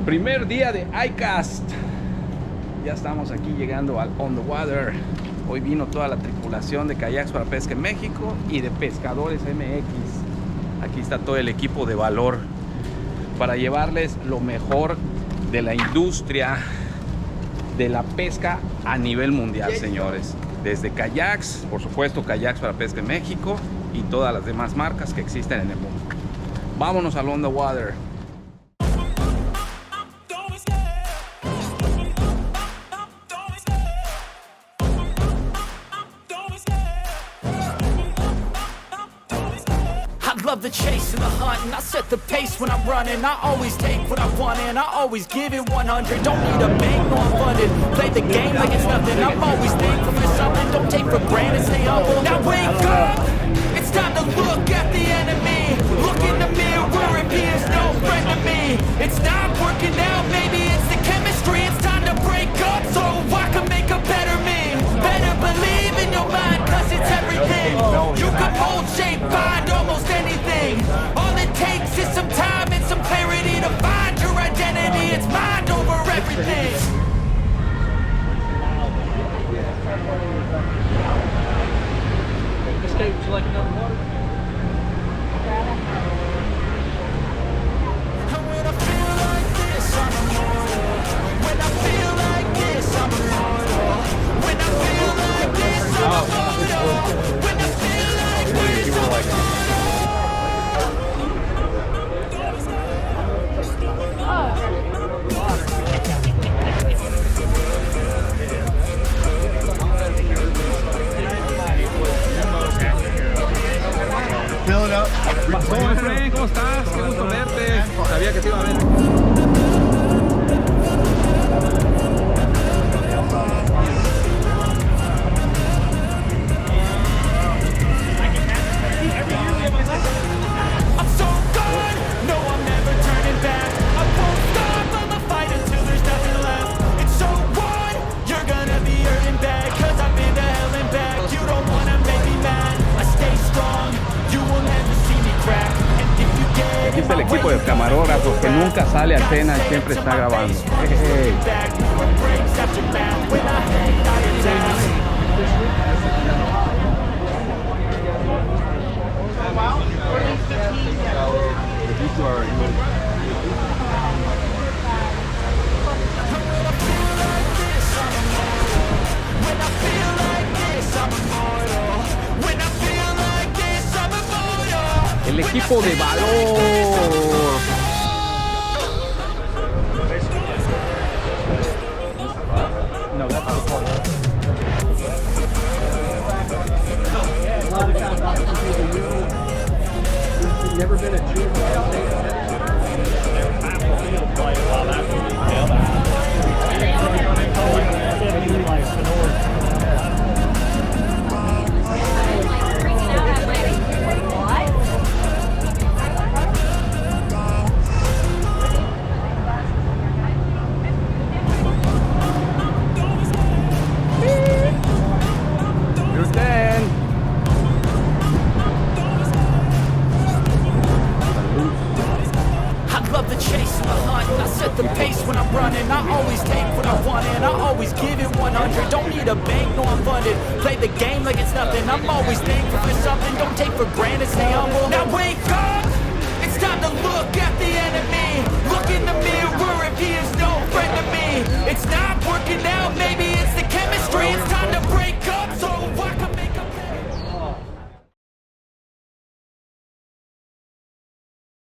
Primer día de Icast. Ya estamos aquí llegando al On the Water. Hoy vino toda la tripulación de kayaks para pesca en México y de pescadores MX. Aquí está todo el equipo de valor para llevarles lo mejor de la industria de la pesca a nivel mundial, señores. Desde kayaks, por supuesto, kayaks para pesca en México y todas las demás marcas que existen en el mundo. Vámonos al On the Water. Love the chase and the hunt, and I set the pace when I'm running. I always take what I want and I always give it 100. Don't need a bank, no I'm funded. Play the game like it's nothing. I'm always thankful for something. Don't take for granted, stay humble. Now wake up, it's time to look at the enemy. Look in the mirror and he is no friend to me. It's not working out, maybe it's the chemistry. It's time to break up so I can make a better me. Better believe in your mind, cause it's everything. You can hold shape, find almost anything. All it takes is some time and some clarity to find your identity. It's mind over everything. Este, would you like another water? When I feel like this, I'm immortal. When I feel like this, I'm immortal. When I feel like this, I'm immortal. When I feel like this, I'm immortal. Fill it up. Pasó, Efraín, ¿cómo estás? Qué gusto verte. Sabía que te iba a ver. I'm so gone, no I'm never turning back. I won't stop, I'ma fight until there's nothing left. It's so on, you're gonna be hurting bad. Cause I've been to hell and back. You don't wanna make me mad. I stay strong, you will never see me crack. And if you get Aquí está el equipo de camarógrafos que nunca sale a cena y siempre está grabando. Hey. El equipo de valor. No, that's the part. You've never been a junior. The pace when I'm running, I always take what I want and I always give it 100. Don't need a bank, no I'm funded. Play the game like it's nothing. I'm always thankful for something. Don't take for granted, stay humble. Now wake up!